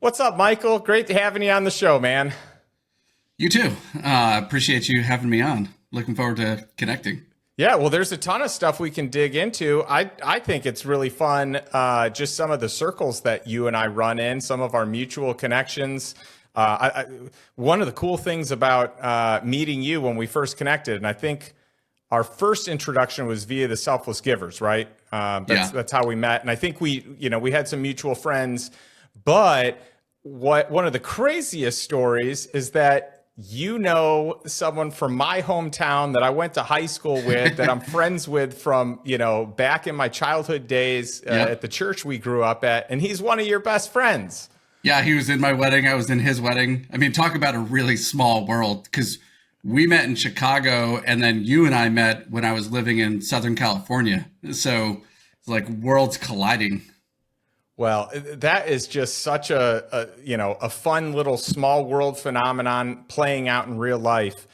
What's up, Michael? Great having you on the show, man. You too. Appreciate you having me on. Looking forward to connecting. Yeah, well, there's a ton of stuff we can dig into. I think it's really fun, just some of the circles that you and I run in, some of our mutual connections. One of the cool things about meeting you when we first connected, and I think our first introduction was via the Selfless Givers, right? That's how we met. And I think we had some mutual friends, but one of the craziest stories is that you know someone from my hometown that I went to high school with, that I'm friends with from, back in my childhood days at the church we grew up at, and he's one of your best friends. Yeah, he was in my wedding. I was in his wedding. I mean, talk about a really small world, because we met in Chicago, and then you and I met when I was living in Southern California. So it's like worlds colliding. Well, that is just such a fun little small world phenomenon playing out in real life.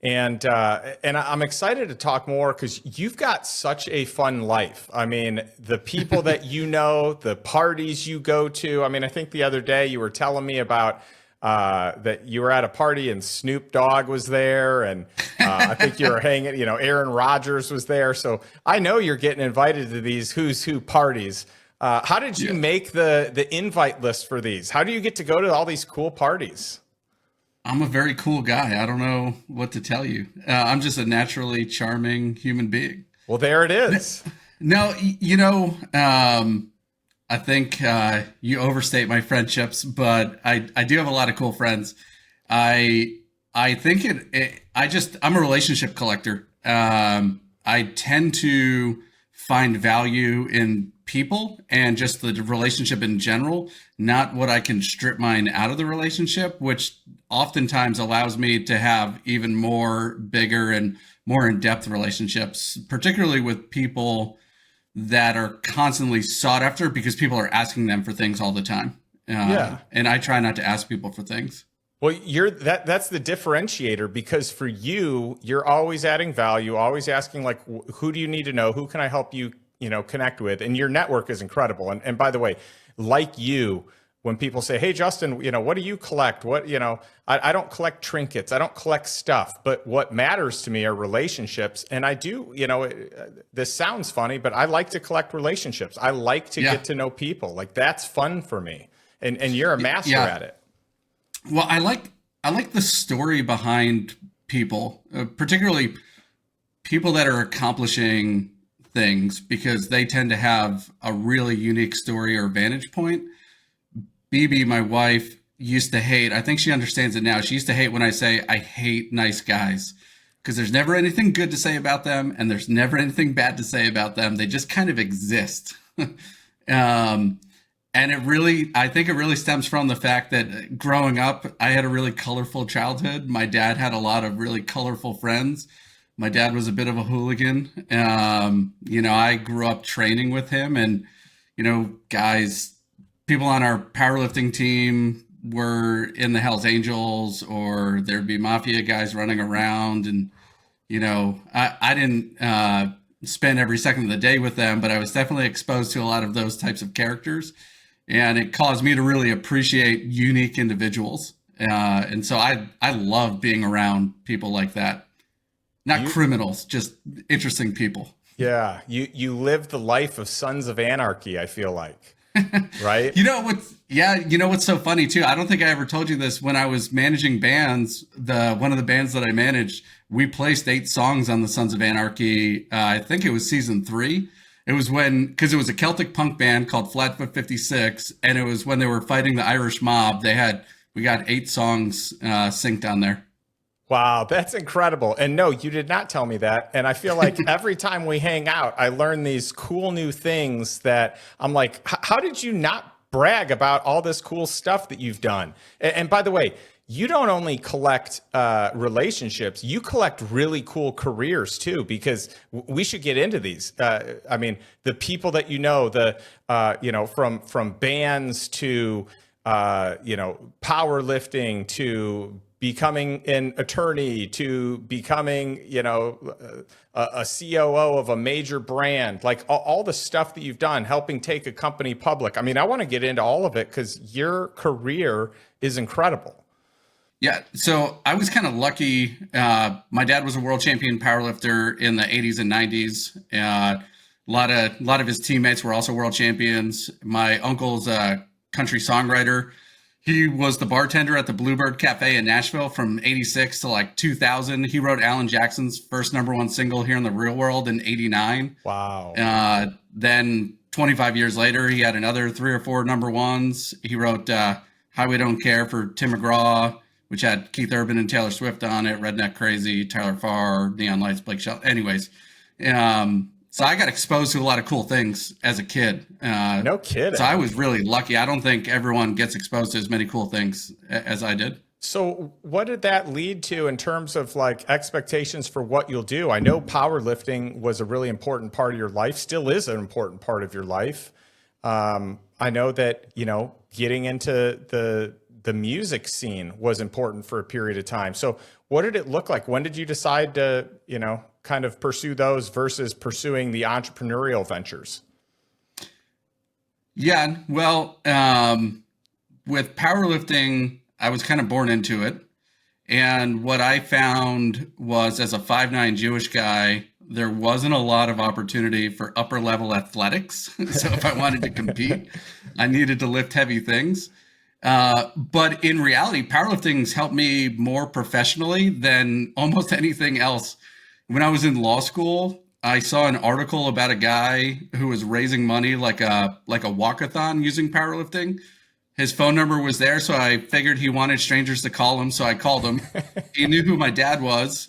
And I'm excited to talk more because you've got such a fun life. I mean, the people that you know, the parties you go to. I mean, I think the other day you were telling me about that you were at a party and Snoop Dogg was there, and I think you were hanging, Aaron Rodgers was there. So I know you're getting invited to these who's who parties. How did you make the invite list for these? How do you get to go to all these cool parties? I'm a very cool guy. I don't know what to tell you. I'm just a naturally charming human being. Well, there it is. No, I think you overstate my friendships, but I do have a lot of cool friends. I think I'm a relationship collector. I tend to find value in people and just the relationship in general, not what I can strip mine out of the relationship, which oftentimes allows me to have even more bigger and more in-depth relationships, particularly with people that are constantly sought after because people are asking them for things all the time. And I try not to ask people for things. Well, that's the differentiator, because for you, you're always adding value, always asking, like, who do you need to know? Who can I help you, connect with? And your network is incredible. And by the way, like you, when people say, hey, Justin, what do you collect? I don't collect trinkets. I don't collect stuff. But what matters to me are relationships. And I do, this sounds funny, but I like to collect relationships. I like to get to know people. Like, that's fun for me. And you're a master at it. Well, I like the story behind people, particularly people that are accomplishing things, because they tend to have a really unique story or vantage point. BB, my wife, used to hate, I think she understands it now. She used to hate when I say I hate nice guys, because there's never anything good to say about them and there's never anything bad to say about them. They just kind of exist. And I think it really stems from the fact that growing up, I had a really colorful childhood. My dad had a lot of really colorful friends. My dad was a bit of a hooligan. I grew up training with him, and, people on our powerlifting team were in the Hells Angels, or there'd be mafia guys running around. And, I didn't spend every second of the day with them, but I was definitely exposed to a lot of those types of characters. And it caused me to really appreciate unique individuals. And so I love being around people like that. Not criminals, just interesting people. Yeah. You live the life of Sons of Anarchy, I feel like. Right? What's so funny too? I don't think I ever told you this. When I was managing bands, one of the bands that I managed, we placed 8 songs on the Sons of Anarchy. I think it was season 3. It was because it was a Celtic punk band called Flatfoot 56, and it was when they were fighting the Irish mob. We got 8 songs synced on there. Wow, that's incredible. And no, you did not tell me that. And I feel like every time we hang out, I learn these cool new things that I'm like, how did you not brag about all this cool stuff that you've done? And by the way, you don't only collect relationships, you collect really cool careers too, because we should get into these. The people that from bands to powerlifting to becoming an attorney to becoming, a COO of a major brand, like all the stuff that you've done, helping take a company public. I mean, I want to get into all of it because your career is incredible. Yeah, so I was kind of lucky. My dad was a world champion powerlifter in the 80s and 90s. A lot of his teammates were also world champions. My uncle's a country songwriter. He was the bartender at the Bluebird Cafe in Nashville from 86 to like 2000. He wrote Alan Jackson's first #1 single here in the real world in 89. Wow. Then 25 years later, he had another 3 or 4 #1s. He wrote Highway Don't Care for Tim McGraw, which had Keith Urban and Taylor Swift on it, Redneck Crazy, Tyler Farr, Neon Lights, Blake Shelton. Anyways, so I got exposed to a lot of cool things as a kid. No kidding. So I was really lucky. I don't think everyone gets exposed to as many cool things as I did. So what did that lead to in terms of like expectations for what you'll do? I know powerlifting was a really important part of your life, still is an important part of your life. I know that, getting into the music scene was important for a period of time. So what did it look like? When did you decide to, kind of pursue those versus pursuing the entrepreneurial ventures? Yeah, well, with powerlifting, I was kind of born into it. And what I found was, as a 5'9" Jewish guy, there wasn't a lot of opportunity for upper level athletics. So if I wanted to compete, I needed to lift heavy things. But in reality, powerlifting's helped me more professionally than almost anything else. When I was in law school, I saw an article about a guy who was raising money like a walkathon using powerlifting. His phone number was there, so I figured he wanted strangers to call him, so I called him. He knew who my dad was.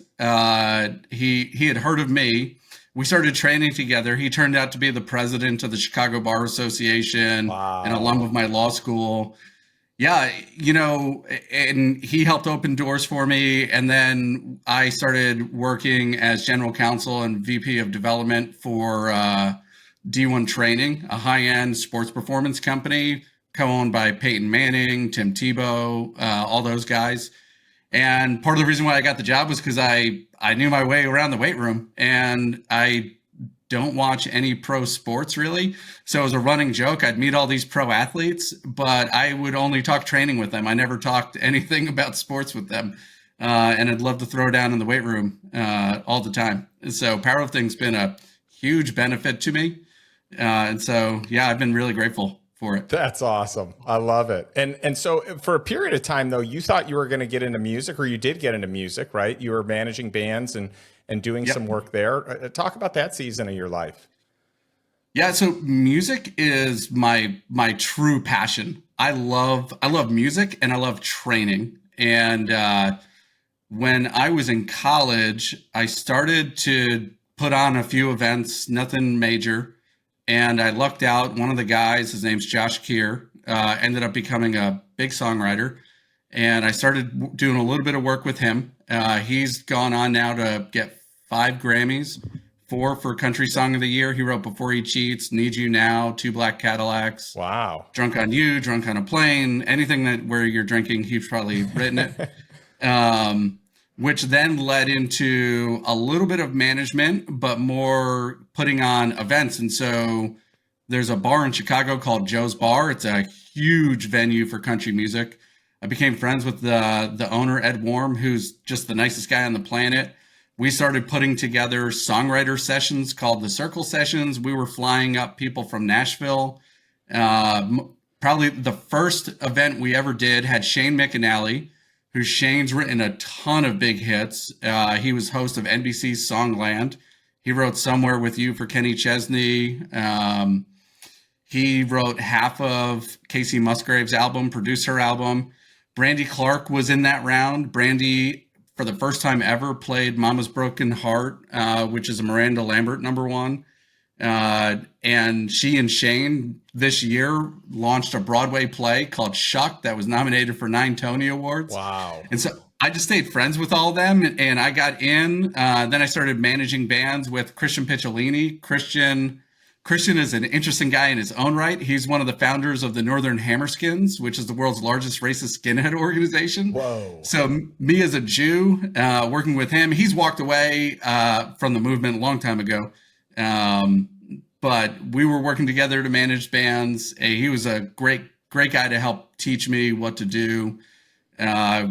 He had heard of me. We started training together. He turned out to be the president of the Chicago Bar Association. Wow. An alum of my law school. Yeah, and he helped open doors for me. And then I started working as general counsel and VP of development for D1 Training, a high-end sports performance company co-owned by Peyton Manning, Tim Tebow, all those guys. And part of the reason why I got the job was because I knew my way around the weight room, and I don't watch any pro sports really. So as a running joke, I'd meet all these pro athletes, but I would only talk training with them. I never talked anything about sports with them. And I'd love to throw down in the weight room all the time. So powerlifting's been a huge benefit to me. And so, yeah, I've been really grateful for it. That's awesome. I love it. And so for a period of time though, you thought you were going to get into music, or you did get into music, right? You were managing bands and doing some work there. Talk about that season of your life. Yeah, so music is my true passion. I love music, and I love training. And when I was in college, I started to put on a few events, nothing major. And I lucked out. One of the guys, his name's Josh Keir, ended up becoming a big songwriter. And I started doing a little bit of work with him. He's gone on now to get 5 Grammys, 4 for Country Song of the Year. He wrote Before He Cheats, Need You Now, 2 Black Cadillacs. Wow. Drunk on You, Drunk on a Plane, anything that where you're drinking, he's probably written it. Which then led into a little bit of management, but more putting on events. And so there's a bar in Chicago called Joe's Bar. It's a huge venue for country music. I became friends with the owner, Ed Warm, who's just the nicest guy on the planet. We started putting together songwriter sessions called the Circle Sessions. We were flying up people from Nashville. Probably the first event we ever did had Shane McAnally, who Shane's written a ton of big hits. He was host of NBC's Songland. He wrote Somewhere With You for Kenny Chesney. He wrote half of Casey Musgrave's album, produced her album. Brandy Clark was in that round. Brandy, for the first time ever, played Mama's Broken Heart, which is a Miranda Lambert #1. And she and Shane this year launched a Broadway play called Shuck that was nominated for 9 Tony Awards. Wow. And so I just stayed friends with all of them, and I got in. Then I started managing bands with Christian Picciolini. Christian Christian is an interesting guy in his own right. He's one of the founders of the Northern Hammerskins, which is the world's largest racist skinhead organization. Whoa. So me as a Jew, working with him, he's walked away from the movement a long time ago. But we were working together to manage bands. He was a great guy to help teach me what to do.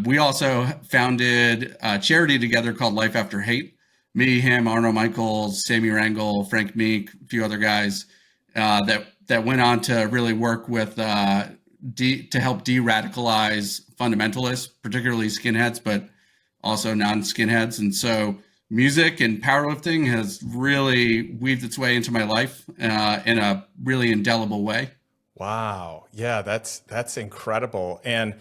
We also founded a charity together called Life After Hate. Me, him, Arno Michaels, Sammy Rangel, Frank Meek, a few other guys that went on to really work with to help de-radicalize fundamentalists, particularly skinheads, but also non-skinheads. And so music and powerlifting has really weaved its way into my life in a really indelible way. Wow. Yeah, that's incredible. And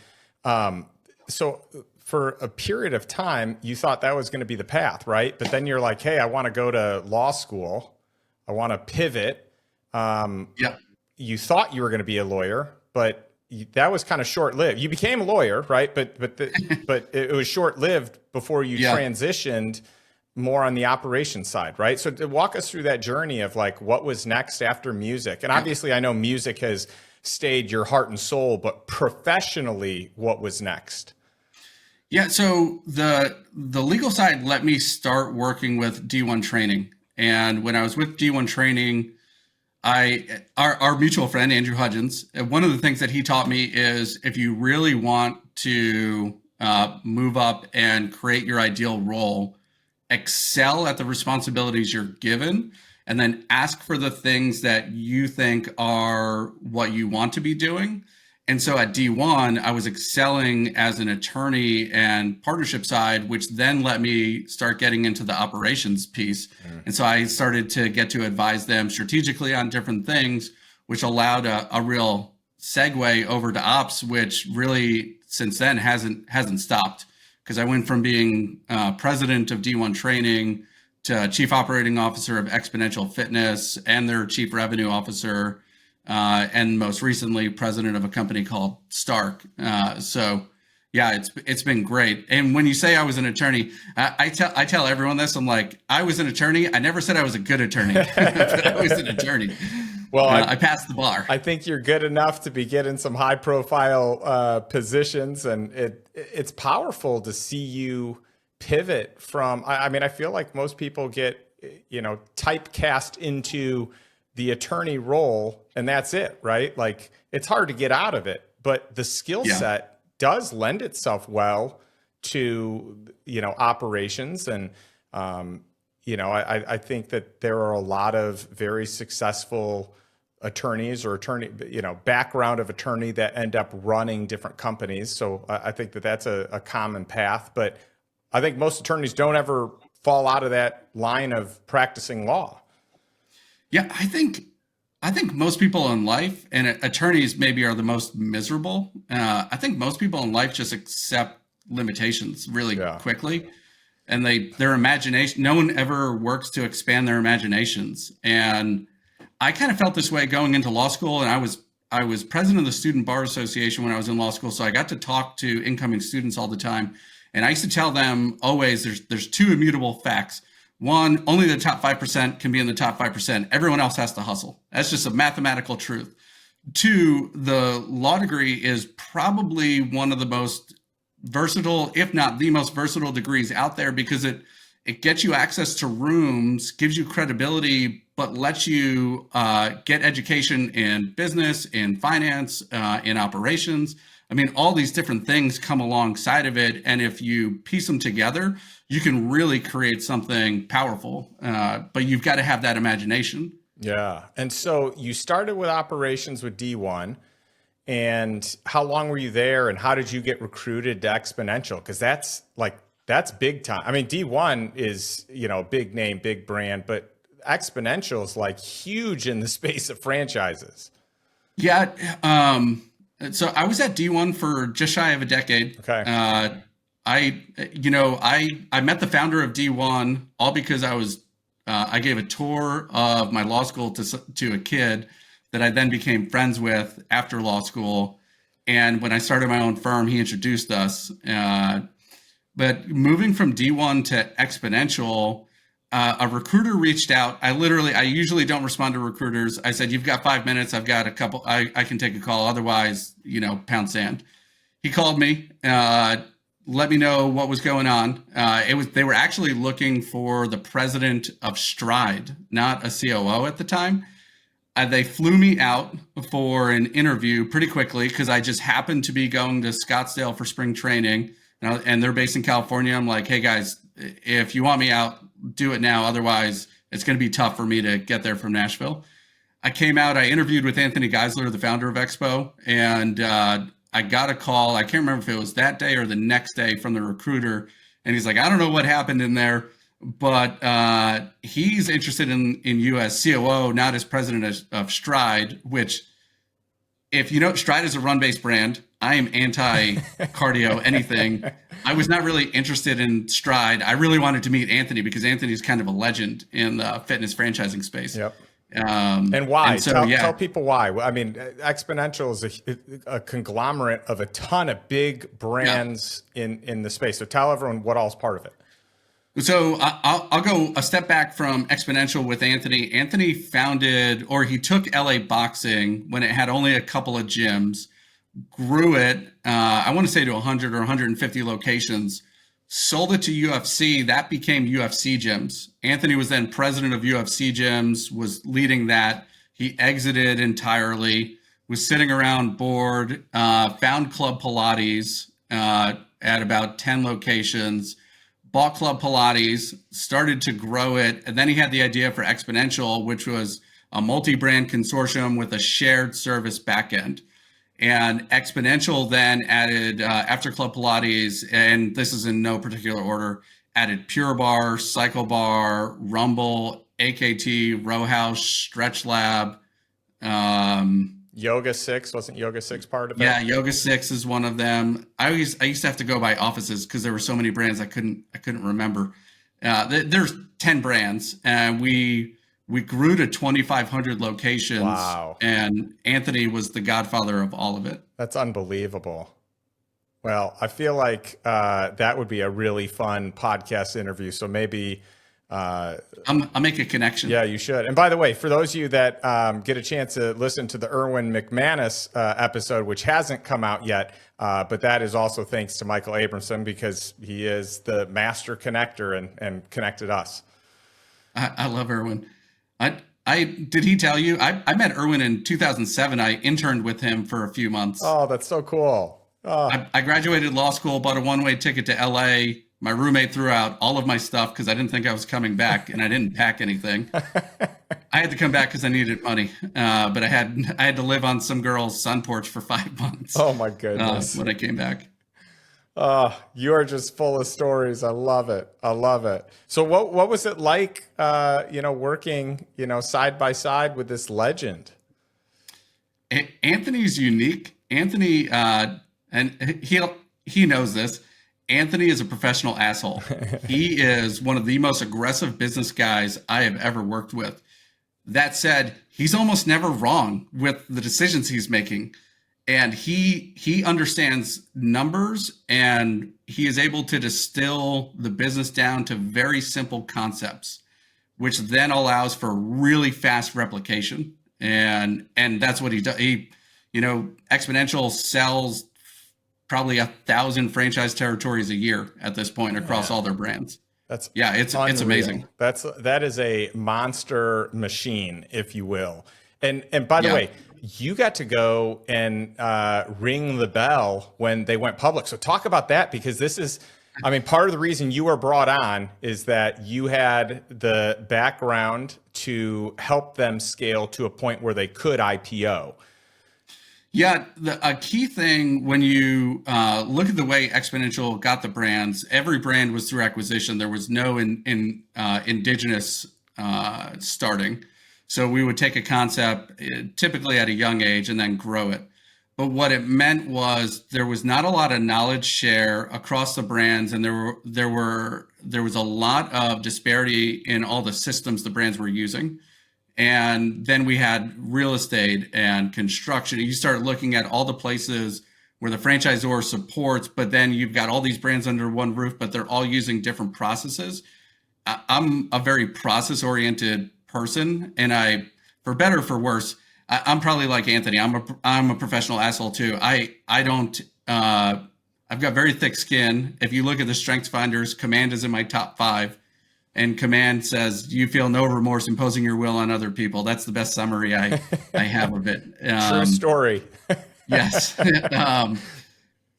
so for a period of time, you thought that was going to be the path, right? But then you're like, hey, I want to go to law school. I want to pivot. You thought you were going to be a lawyer, but that was kind of short-lived. You became a lawyer, right? But it was short-lived before you transitioned more on the operations side, right? So to walk us through that journey of like what was next after music. And obviously I know music has stayed your heart and soul, but professionally, what was next? Yeah, so the legal side let me start working with D1 training. And when I was with D1 training, our mutual friend, Andrew Hudgens, one of the things that he taught me is if you really want to move up and create your ideal role, excel at the responsibilities you're given, and then ask for the things that you think are what you want to be doing. And so at D1, I was excelling as an attorney and partnership side, which then let me start getting into the operations piece. And so I started to get to advise them strategically on different things, which allowed a real segue over to ops, which really since then hasn't stopped. Because I went from being president of D1 training to chief operating officer of Xponential Fitness and their chief revenue officer. And most recently, president of a company called Stark. So, yeah, it's been great. And when you say I was an attorney, I tell everyone this. I'm like, I was an attorney. I never said I was a good attorney, but I was an attorney. Well, I passed the bar. I think you're good enough to be getting some high profile positions, and it's powerful to see you pivot from. I mean, I feel like most people get typecast into the attorney role and that's it, right? Like it's hard to get out of it, but the skill set does lend itself well to, operations. And, I think that there are a lot of very successful attorneys or background of attorney that end up running different companies. So I think that that's a common path, but I think most attorneys don't ever fall out of that line of practicing law. Yeah, I think most people in life, and attorneys maybe are the most miserable. I think most people in life just accept limitations really quickly, and their imagination. No one ever works to expand their imaginations. And I kind of felt this way going into law school, and I was president of the Student Bar Association when I was in law school, so I got to talk to incoming students all the time, and I used to tell them always there's two immutable facts. One, only the top 5% can be in the top 5%. Everyone else has to hustle. That's just a mathematical truth. Two, the law degree is probably one of the most versatile, if not the most versatile degrees out there, because it gets you access to rooms, gives you credibility, but lets you get education in business, in finance, in operations. I mean, all these different things come alongside of it. And if you piece them together, you can really create something powerful. But you've got to have that imagination. Yeah. And so you started with operations with D1. And how long were you there? And how did you get recruited to Xponential? Because that's big time. I mean, D1 is, big name, big brand, but Xponential is like huge in the space of franchises. Yeah. So I was at D1 for just shy of a decade. Okay. I met the founder of D1 all because I gave a tour of my law school to a kid that I then became friends with after law school. And when I started my own firm, he introduced us. But moving from D1 to Xponential, a recruiter reached out. I usually don't respond to recruiters. I said, you've got 5 minutes. I've got a couple, I can take a call. Otherwise, pound sand. He called me, let me know what was going on. They were actually looking for the president of Stride, not a COO at the time. They flew me out for an interview pretty quickly because I just happened to be going to Scottsdale for spring training, and they're based in California. I'm like, hey guys, if you want me out, do it now. Otherwise, it's going to be tough for me to get there from Nashville. I came out, I interviewed with Anthony Geisler, the founder of Expo, and I got a call. I can't remember if it was that day or the next day from the recruiter. And he's like, I don't know what happened in there, but he's interested in you as COO, not as president of Stride, which, if you know, Stride is a run-based brand. I am anti-cardio, anything. I was not really interested in Stride. I really wanted to meet Anthony because Anthony's kind of a legend in the fitness franchising space. Yep. And why? And so, tell people why. I mean, Xponential is a conglomerate of a ton of big brands in the space. So tell everyone what all is part of it. So I'll go a step back from Xponential with Anthony. Anthony founded, or he took LA Boxing when it had only a couple of gyms, grew it, I want to say to 100 or 150 locations, sold it to UFC. That became UFC gyms. Anthony was then president of UFC gyms, was leading that. He exited entirely, was sitting around board, found Club Pilates at about 10 locations, bought Club Pilates, started to grow it. And then he had the idea for Xponential, which was a multi-brand consortium with a shared service backend. And Xponential then added, after Club Pilates, and this is in no particular order, added Pure Bar, Cycle Bar, Rumble, AKT, Row House, Stretch Lab. Yoga 6, wasn't Yoga 6 part of it? Yeah, Yoga 6 is one of them. I used to have to go by offices because there were so many brands I couldn't remember. There's 10 brands, and we grew to 2,500 locations. Wow. And Anthony was the godfather of all of it. That's unbelievable. Well, I feel like that would be a really fun podcast interview. So maybe I'll make a connection. Yeah, you should. And by the way, for those of you that get a chance to listen to the Erwin McManus episode, which hasn't come out yet, but that is also thanks to Michael Abramson because he is the master connector and connected us. I love Erwin. Did he tell you? I met Erwin in 2007. I interned with him for a few months. Oh, that's so cool. Oh. I graduated law school, bought a one-way ticket to LA. My roommate threw out all of my stuff because I didn't think I was coming back, and I didn't pack anything. I had to come back because I needed money, but I had to live on some girl's sun porch for 5 months. Oh my goodness! When I came back. You are just full of stories. I love it. I love it. So what was it like, working, side by side with this legend? Anthony's unique. Anthony, and he knows this. Anthony is a professional asshole. He is one of the most aggressive business guys I have ever worked with. That said, he's almost never wrong with the decisions he's making. And he understands numbers, and he is able to distill the business down to very simple concepts, which then allows for really fast replication. And that's what he does. Xponential sells probably 1,000 franchise territories a year at this point across all their brands. It's amazing. That is a monster machine, if you will. And by the way, you got to go and ring the bell when they went public. So talk about that, because this is, part of the reason you were brought on is that you had the background to help them scale to a point where they could IPO. Yeah, a key thing when you look at the way Xponential got the brands, every brand was through acquisition. There was no indigenous starting. So we would take a concept typically at a young age and then grow it. But what it meant was there was not a lot of knowledge share across the brands, and there was a lot of disparity in all the systems the brands were using. And then we had real estate and construction. You start looking at all the places where the franchisor supports, but then you've got all these brands under one roof, but they're all using different processes. I'm a very process oriented person, and for better or for worse, I'm probably like Anthony. I'm a professional asshole too. I don't. I've got very thick skin. If you look at the strengths finders, command is in my top 5, and command says you feel no remorse imposing your will on other people. That's the best summary I have of it. True story. Yes.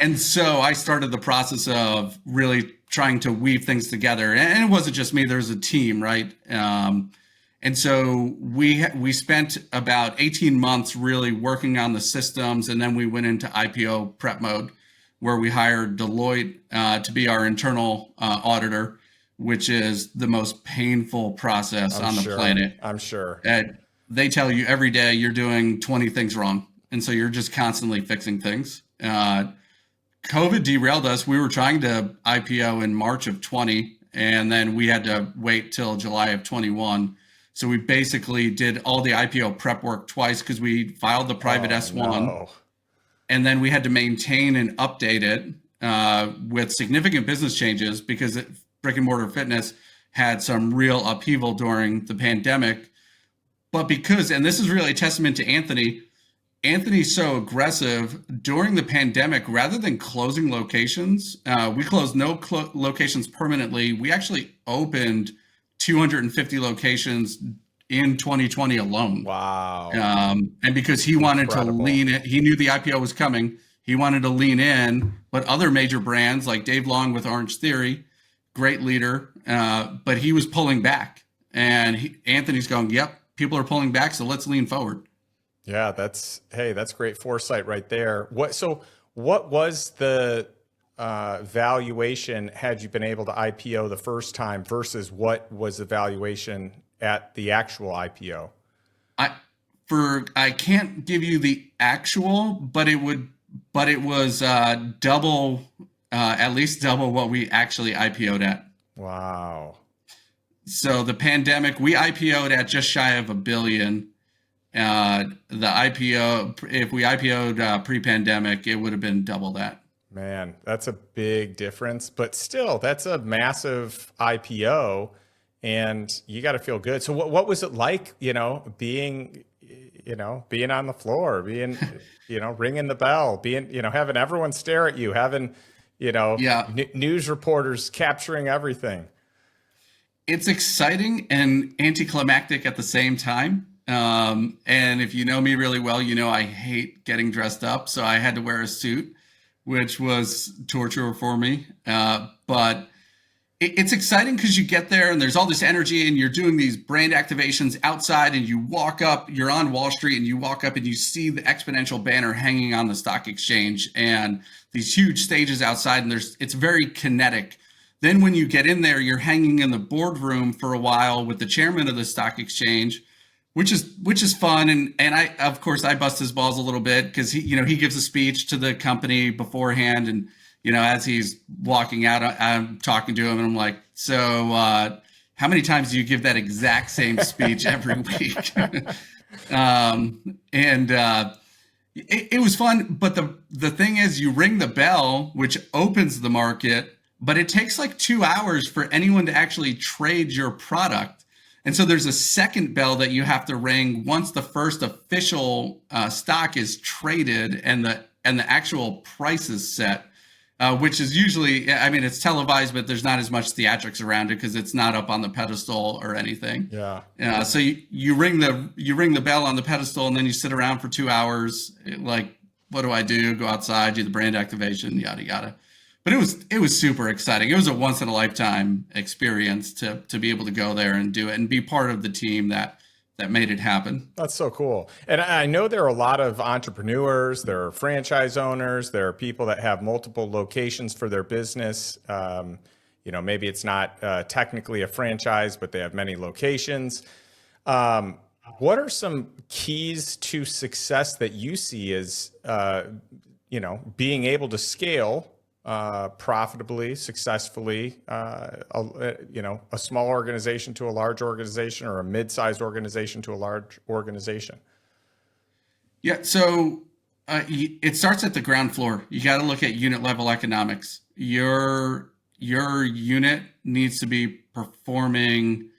And so I started the process of really trying to weave things together. And it wasn't just me, there's a team, right? And so we spent about 18 months really working on the systems. And then we went into IPO prep mode, where we hired Deloitte to be our internal auditor, which is the most painful process on the planet. I'm sure. And they tell you every day you're doing 20 things wrong. And so you're just constantly fixing things. COVID derailed us. We were trying to IPO in March of 20, and then we had to wait till July of 21. So we basically did all the IPO prep work twice because we filed the private S1. No. And then we had to maintain and update it with significant business changes because brick and mortar fitness had some real upheaval during the pandemic. But because, and this is really a testament to Anthony's so aggressive during the pandemic, rather than closing locations, we closed no locations permanently. We actually opened 250 locations in 2020 alone. Wow. And because he wanted to lean in, he knew the IPO was coming. He wanted to lean in, but other major brands like Dave Long with Orange Theory, great leader, but he was pulling back. And Anthony's going, yep, people are pulling back, so let's lean forward. Yeah, that's great foresight right there. What was the valuation had you been able to IPO the first time versus what was the valuation at the actual IPO? I can't give you the actual, but it was double, at least double what we actually IPO'd at. Wow. So the pandemic, we IPO'd at just shy of $1 billion. The IPO, if we IPO'd pre-pandemic, it would have been double that. Man, that's a big difference, but still, that's a massive IPO, and you got to feel good. So, what was it like? Being on the floor, being, ringing the bell, being, having everyone stare at you, having, news reporters capturing everything. It's exciting and anticlimactic at the same time. And if you know me really well, I hate getting dressed up. So I had to wear a suit, which was torture for me. But it's exciting because you get there and there's all this energy and you're doing these brand activations outside, and you walk up, you're on Wall Street, and you walk up and you see the Xponential banner hanging on the stock exchange and these huge stages outside, and it's very kinetic. Then when you get in there, you're hanging in the boardroom for a while with the chairman of the stock exchange, which is fun. And I, of course, I bust his balls a little bit because he gives a speech to the company beforehand. And, as he's walking out, I'm talking to him and I'm like, so how many times do you give that exact same speech every week? It was fun. But the thing is, you ring the bell, which opens the market, but it takes like 2 hours for anyone to actually trade your product. And so there's a second bell that you have to ring once the first official stock is traded and the actual price is set, which is usually, it's televised, but there's not as much theatrics around it because it's not up on the pedestal or anything. Yeah. So you ring the bell on the pedestal, and then you sit around for 2 hours. Like, what do I do? Go outside, do the brand activation, yada yada. But it was super exciting. It was a once in a lifetime experience to be able to go there and do it and be part of the team that made it happen. That's so cool. And I know there are a lot of entrepreneurs, there are franchise owners, there are people that have multiple locations for their business. Maybe it's not technically a franchise, but they have many locations. What are some keys to success that you see as, being able to scale profitably, successfully, a small organization to a large organization, or a mid-sized organization to a large organization? Yeah, so it starts at the ground floor. You got to look at unit level economics. Your your unit needs to be performing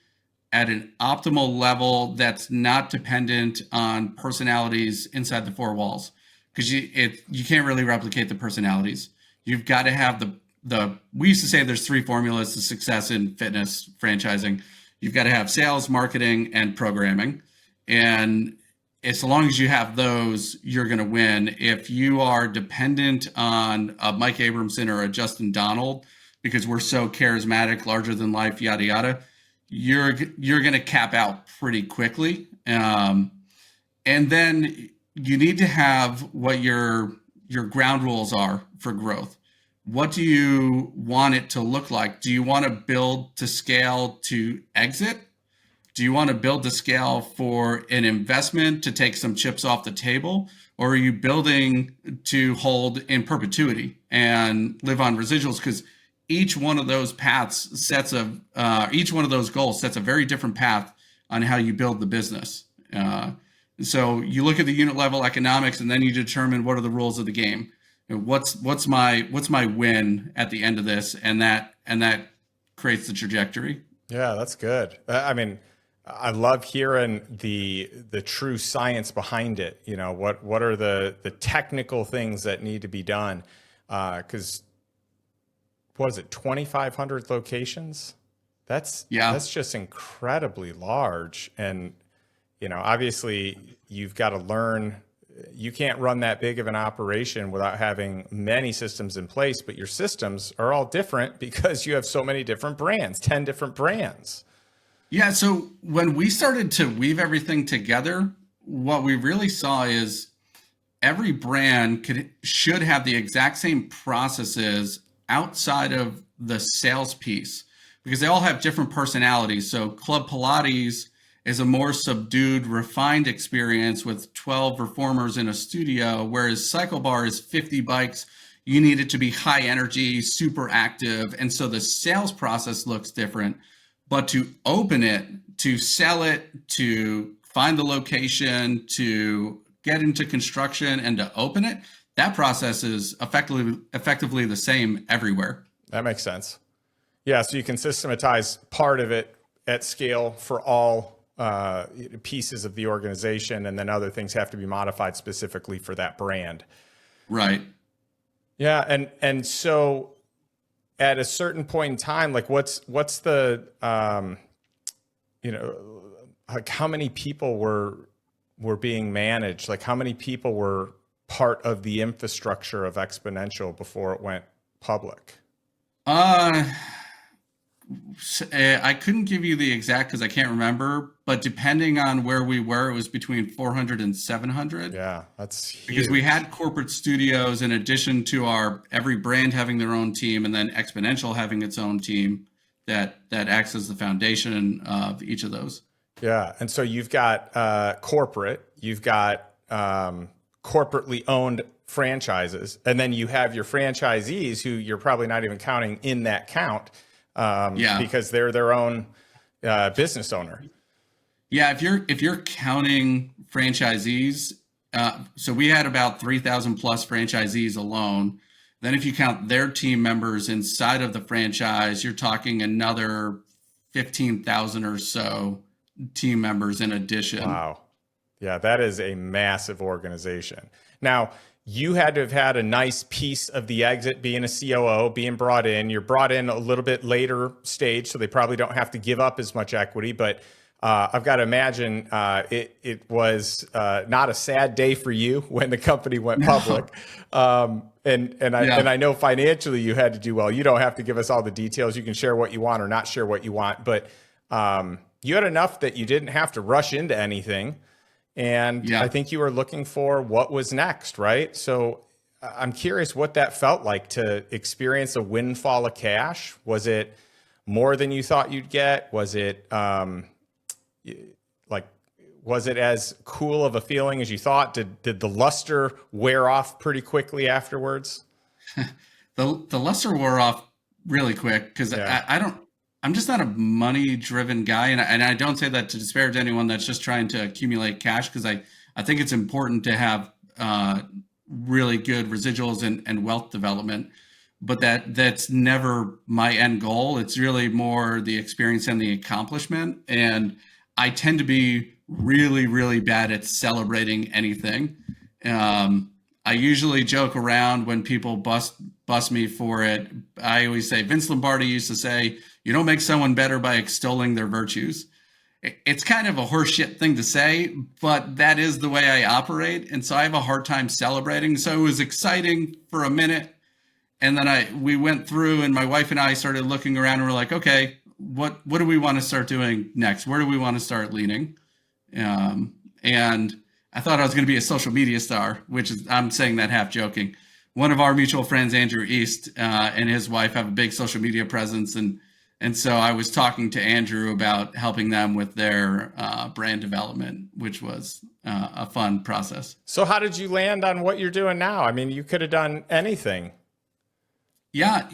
at an optimal level that's not dependent on personalities inside the four walls, because you can't really replicate the personalities. You've got to have the we used to say there's three formulas to success in fitness franchising. You've got to have sales, marketing, and programming. And as long as you have those, you're going to win. If you are dependent on a Mike Abramson or a Justin Donald, because we're so charismatic, larger than life, yada, yada, you're going to cap out pretty quickly. And then you need to have what your ground rules are for growth. What do you want it to look like? Do you want to build to scale to exit? Do you want to build to scale for an investment to take some chips off the table? Or are you building to hold in perpetuity and live on residuals? Because each one of those each one of those goals sets a very different path on how you build the business. So you look at the unit level economics, and then you determine what are the rules of the game. What's my win at the end of this, and that creates the trajectory. Yeah, that's good. I mean, I love hearing the true science behind it. You know, what are the technical things that need to be done? Because what is it, 2,500 locations? That's just incredibly large. And, you know, obviously you've got to learn. You can't run that big of an operation without having many systems in place, but your systems are all different because you have so many different brands, 10 different brands. Yeah. So when we started to weave everything together, what we really saw is every brand should have the exact same processes outside of the sales piece, because they all have different personalities. So Club Pilates is a more subdued, refined experience with 12 reformers in a studio, whereas Cycle Bar is 50 bikes. You need it to be high energy, super active. And so the sales process looks different. But to open it, to sell it, to find the location, to get into construction, and to open it, that process is effectively the same everywhere. That makes sense. Yeah, so you can systematize part of it at scale for all pieces of the organization, and then other things have to be modified specifically for that brand. Right. Yeah, and so at a certain point in time, like what's the like how many people were being managed? Like how many people were part of the infrastructure of Xponential before it went public? I couldn't give you the exact because I can't remember, but depending on where we were, it was between 400 and 700. Yeah, that's huge. Because we had corporate studios in addition to every brand having their own team, and then Xponential having its own team that acts as the foundation of each of those. Yeah, and so you've got corporate, you've got corporately owned franchises, and then you have your franchisees who you're probably not even counting in that count. Because they're their own business owner. Yeah, if you're counting franchisees, so we had about 3,000 plus franchisees alone. Then if you count their team members inside of the franchise, you're talking another 15,000 or so team members in addition. Wow. Yeah, that is a massive organization. Now, you had to have had a nice piece of the exit being a COO, being brought in. You're brought in a little bit later stage, so they probably don't have to give up as much equity. But I've got to imagine it was not a sad day for you when the company went public. And I know financially you had to do well. You don't have to give us all the details. You can share what you want or not share what you want. But you had enough that you didn't have to rush into anything. And I think you were looking for what was next, right? So I'm curious what that felt like to experience a windfall of cash. Was it more than you thought you'd get? Was it was it as cool of a feeling as you thought? Did the luster wear off pretty quickly afterwards? The luster wore off really quick because I'm just not a money-driven guy, and I don't say that to disparage anyone that's just trying to accumulate cash, because I think it's important to have really good residuals and wealth development. but that's never my end goal. It's really more the experience and the accomplishment. And I tend to be really, really bad at celebrating anything. I usually joke around when people bust me for it. I always say, Vince Lombardi used to say, you don't make someone better by extolling their virtues. It's kind of a horseshit thing to say, but that is the way I operate. And so I have a hard time celebrating. So it was exciting for a minute. And then we went through, and my wife and I started looking around, and we're like, okay, what do we want to start doing next? Where do we want to start leaning? And I thought I was going to be a social media star, which is, I'm saying that half joking. One of our mutual friends, Andrew East, and his wife have a big social media presence. And so I was talking to Andrew about helping them with their brand development, which was a fun process. So how did you land on what you're doing now? I mean, you could have done anything. Yeah,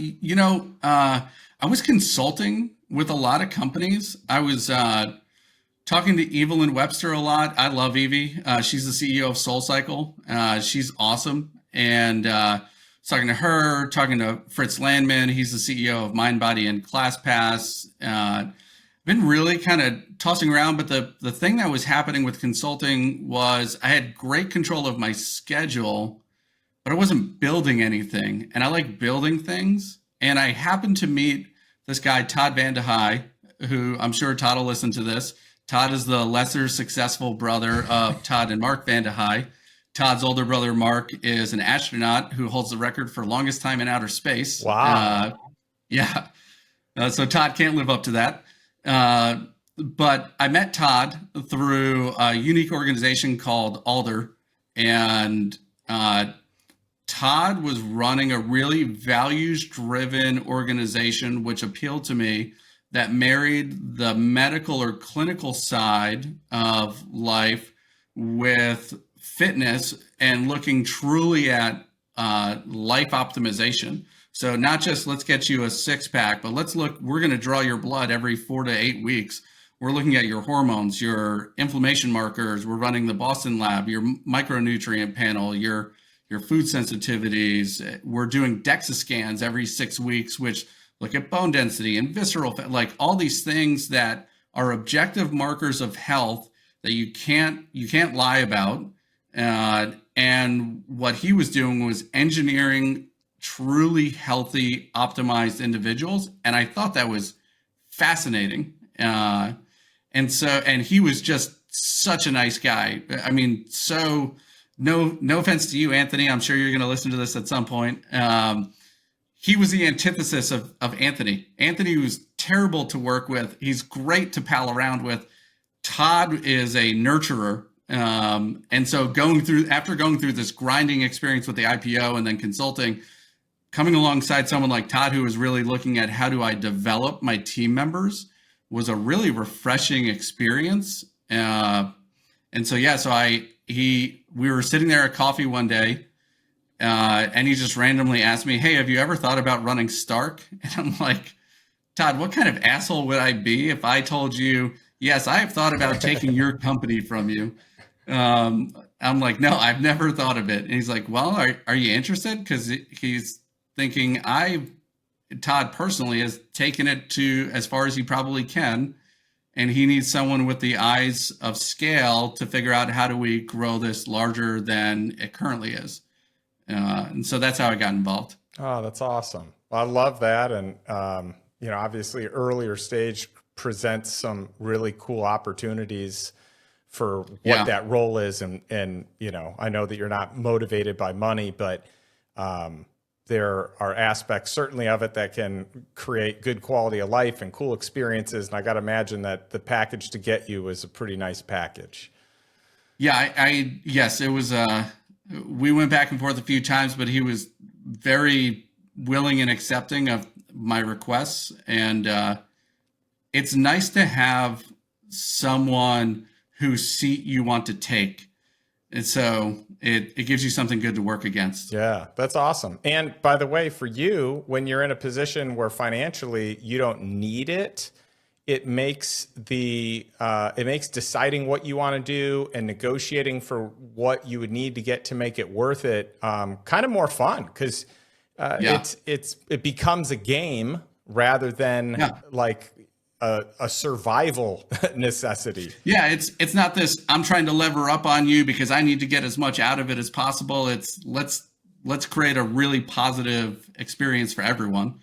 I was consulting with a lot of companies. I was talking to Evelyn Webster a lot. I love Evie. She's the CEO of SoulCycle. She's awesome. And talking to her, talking to Fritz Landman. He's the CEO of Mind, Body, and ClassPass. Been really kind of tossing around, but the thing that was happening with consulting was I had great control of my schedule, but I wasn't building anything. And I like building things. And I happened to meet this guy, Todd Van de High, who I'm sure Todd will listen to this. Todd is the lesser successful brother of Todd and Mark Van de High. Todd's older brother, Mark, is an astronaut who holds the record for longest time in outer space. Wow. Yeah. So Todd can't live up to that. But I met Todd through a unique organization called Alder. And Todd was running a really values-driven organization, which appealed to me, that married the medical or clinical side of life with fitness and looking truly at life optimization. So not just let's get you a six-pack, but we're going to draw your blood every 4 to 8 weeks. We're looking at your hormones, your inflammation markers. We're running the Boston lab, your micronutrient panel, your food sensitivities. We're doing DEXA scans every 6 weeks, which look at bone density and visceral fat, like all these things that are objective markers of health that you can't lie about. And what he was doing was engineering truly healthy, optimized individuals. And I thought that was fascinating. And he was just such a nice guy. I mean, so no offense to you, Anthony. I'm sure you're going to listen to this at some point. He was the antithesis of Anthony. Anthony was terrible to work with. He's great to pal around with. Todd is a nurturer. And so after going through this grinding experience with the IPO and then consulting, coming alongside someone like Todd, who was really looking at how do I develop my team members, was a really refreshing experience. We were sitting there at coffee one day, and he just randomly asked me, hey, have you ever thought about running Stark? And I'm like, Todd, what kind of asshole would I be if I told you, yes, I have thought about taking your company from you? I'm like, no, I've never thought of it. And he's like, well, are you interested? Because he's thinking Todd personally has taken it to as far as he probably can. And he needs someone with the eyes of scale to figure out how do we grow this larger than it currently is. And so that's how I got involved. Oh, that's awesome. Well, I love that. And, obviously earlier stage presents some really cool opportunities for what that role is. And, I know that you're not motivated by money, but there are aspects certainly of it that can create good quality of life and cool experiences. And I got to imagine that the package to get you was a pretty nice package. Yeah, yes, it was, we went back and forth a few times, but he was very willing and accepting of my requests. And it's nice to have someone whose seat you want to take. And so it gives you something good to work against. Yeah, that's awesome. And by the way, for you, when you're in a position where financially you don't need it, it makes deciding what you want to do and negotiating for what you would need to get to make it worth it kind of more fun, because Yeah. It becomes a game rather than Yeah. like a survival necessity. Yeah, it's not this I'm trying to lever up on you because I need to get as much out of it as possible. It's let's create a really positive experience for everyone.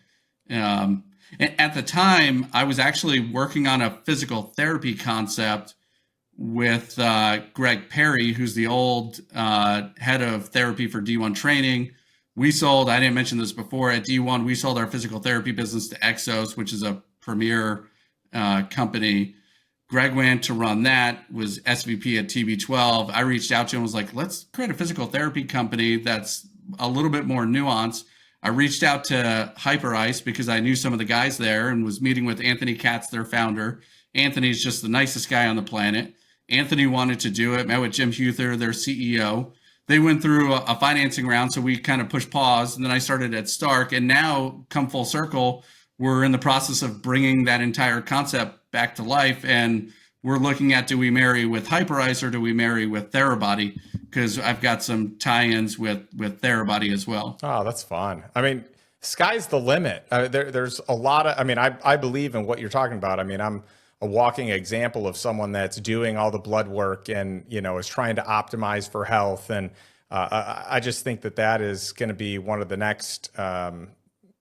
At the time, I was actually working on a physical therapy concept with Greg Perry, who's the old head of therapy for D1 training. We sold, I didn't mention this before, at D1, we sold our physical therapy business to Exos, which is a premier company. Greg went to run that, was SVP at TB12. I reached out to him and was like, let's create a physical therapy company that's a little bit more nuanced. I reached out to Hyperice because I knew some of the guys there and was meeting with Anthony Katz, their founder. Anthony's just the nicest guy on the planet. Anthony wanted to do it, met with Jim Huther, their CEO. They went through a financing round, so we kind of pushed pause, and then I started at Stark, and now, come full circle, we're in the process of bringing that entire concept back to life, and we're looking at, do we marry with Hyperice or do we marry with Therabody? Because I've got some tie-ins with Therabody as well. Oh, that's fun. I mean, sky's the limit. There's a lot of, I mean, I believe in what you're talking about. I mean, I'm a walking example of someone that's doing all the blood work and, you know, is trying to optimize for health. And I just think that that is going to be one of the next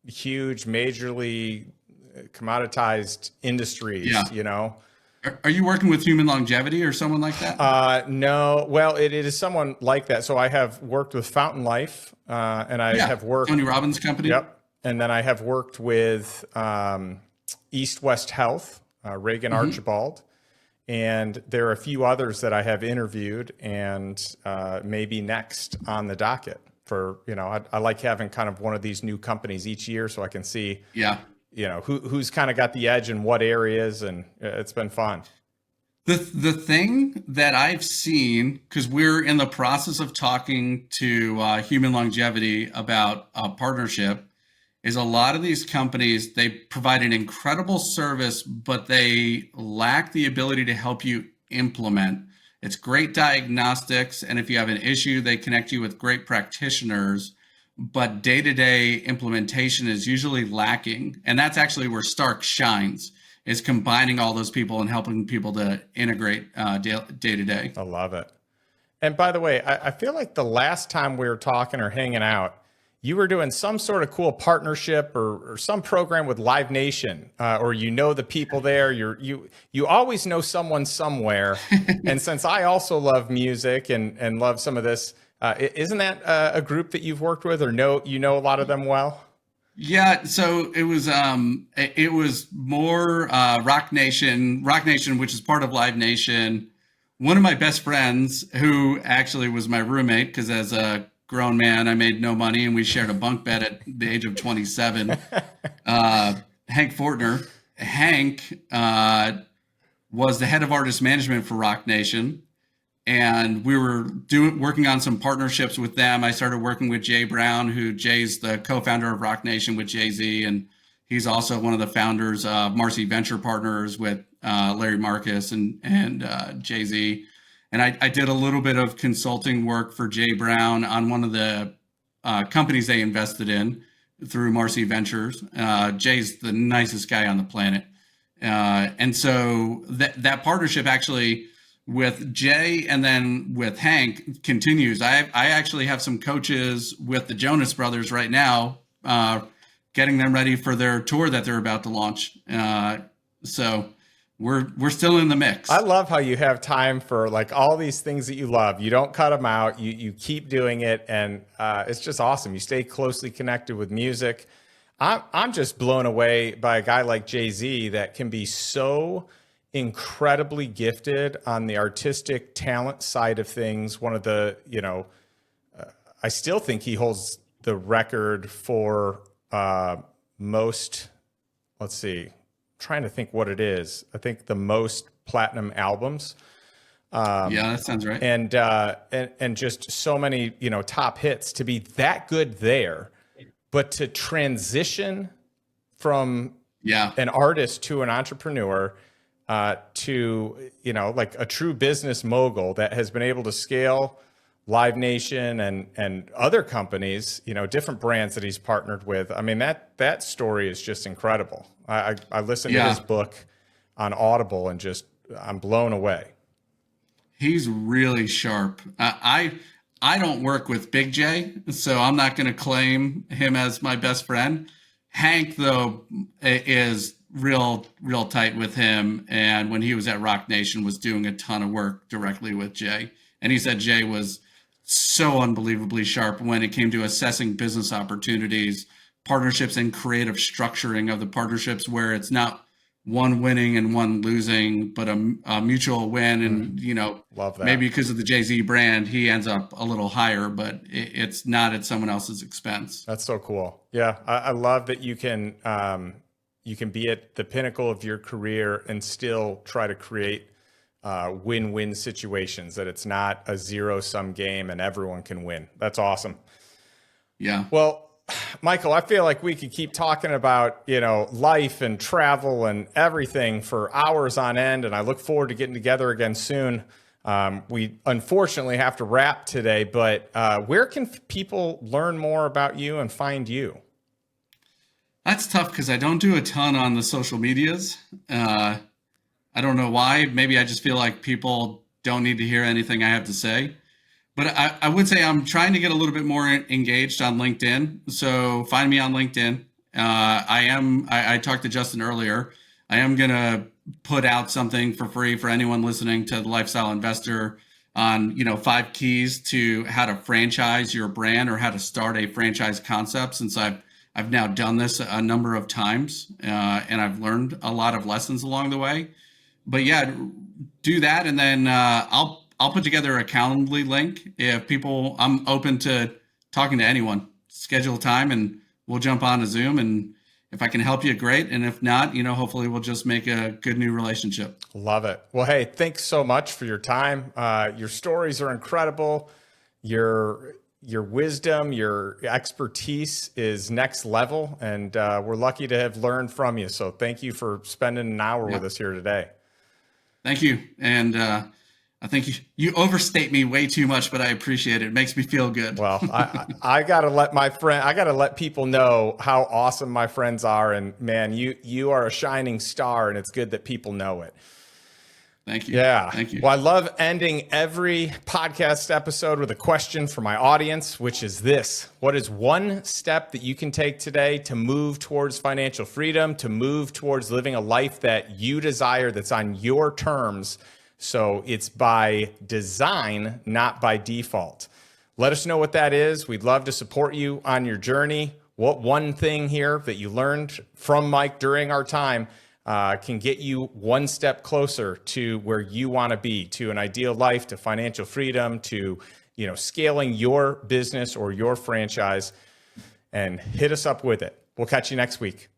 huge, majorly commoditized industries, Yeah. you know? Are you working with Human Longevity or someone like that? No. Well, it is someone like that. So I have worked with Fountain Life, and I have worked Tony Robbins' company. Yep. And then I have worked with East West Health, Reagan Archibald, and there are a few others that I have interviewed and maybe next on the docket for, you know, I like having kind of one of these new companies each year so I can see, Yeah. you know, who's kind of got the edge in what areas, and it's been fun. The thing that I've seen, because we're in the process of talking to Human Longevity about a partnership, is a lot of these companies, they provide an incredible service, but they lack the ability to help you implement. It's great diagnostics, and if you have an issue, they connect you with great practitioners, but day-to-day implementation is usually lacking. And that's actually where Stark shines, is combining all those people and helping people to integrate day-to-day. I love it. And by the way, I feel like the last time we were talking or hanging out, you were doing some sort of cool partnership or some program with Live Nation, or you know the people there. You always know someone somewhere. And since I also love music and love some of this, isn't that a group that you've worked with, or you know a lot of them well? Yeah, so it was more Rock Nation, which is part of Live Nation. One of my best friends, who actually was my roommate, because as a grown man, I made no money, and we shared a bunk bed at the age of 27. Hank Fortner. Hank was the head of artist management for Rock Nation, and we were working on some partnerships with them. I started working with Jay Brown, who Jay's the co-founder of Rock Nation with Jay-Z, and he's also one of the founders of Marcy Venture Partners with Larry Marcus and Jay-Z. And I did a little bit of consulting work for Jay Brown on one of the companies they invested in through Marcy Ventures. Jay's the nicest guy on the planet. And so that partnership actually with Jay and then with Hank continues. I actually have some coaches with the Jonas Brothers right now, getting them ready for their tour that they're about to launch. So we're still in the mix. I love how you have time for like all these things that you love. You don't cut them out. You keep doing it, and it's just awesome. You stay closely connected with music. I'm just blown away by a guy like Jay-Z that can be so incredibly gifted on the artistic talent side of things. One of the, I still think he holds the record for most, let's see, trying to think what it is. I think the most platinum albums. Yeah, that sounds right. And just so many, top hits. To be that good there, but to transition from an artist to an entrepreneur, to, like a true business mogul that has been able to scale Live Nation and other companies, different brands that he's partnered with. I mean, that story is just incredible. I listened to his book on Audible and I'm blown away. He's really sharp. I don't work with Big J, so I'm not going to claim him as my best friend. Hank, though, is real tight with him, and when he was at Rock Nation, was doing a ton of work directly with Jay. And he said Jay was so unbelievably sharp when it came to assessing business opportunities, partnerships, and creative structuring of the partnerships, where it's not one winning and one losing, but a mutual win. And, Love that. Maybe because of the Jay-Z brand, he ends up a little higher, but it's not at someone else's expense. That's so cool. Yeah. I love that you can be at the pinnacle of your career and still try to create win-win situations, that it's not a zero-sum game and everyone can win. That's awesome. Yeah. Well, Michael, I feel like we could keep talking about, life and travel and everything for hours on end. And I look forward to getting together again soon. We unfortunately have to wrap today, but where can people learn more about you and find you? That's tough because I don't do a ton on the social medias. I don't know why. Maybe I just feel like people don't need to hear anything I have to say. But I would say I'm trying to get a little bit more engaged on LinkedIn. So find me on LinkedIn. I talked to Justin earlier. I am going to put out something for free for anyone listening to the Lifestyle Investor on, 5 keys to how to franchise your brand or how to start a franchise concept, since I've now done this a number of times and I've learned a lot of lessons along the way. But yeah, do that. And then I'll put together a Calendly link. If people, I'm open to talking to anyone. Schedule a time and we'll jump on a Zoom. And if I can help you, great. And if not, hopefully we'll just make a good new relationship. Love it. Well, hey, thanks so much for your time. Your stories are incredible. Your wisdom, your expertise is next level. And we're lucky to have learned from you. So thank you for spending an hour with us here today. Thank you. And I think you overstate me way too much, but I appreciate it. It makes me feel good. Well, I gotta let people know how awesome my friends are. And man, you are a shining star, and it's good that people know it. Thank you. Yeah. Thank you. Well, I love ending every podcast episode with a question for my audience, which is this: what is one step that you can take today to move towards financial freedom, to move towards living a life that you desire, that's on your terms? So it's by design, not by default. Let us know what that is. We'd love to support you on your journey. What one thing here that you learned from Mike during our time can get you one step closer to where you want to be, to an ideal life, to financial freedom, to scaling your business or your franchise, and hit us up with it. We'll catch you next week.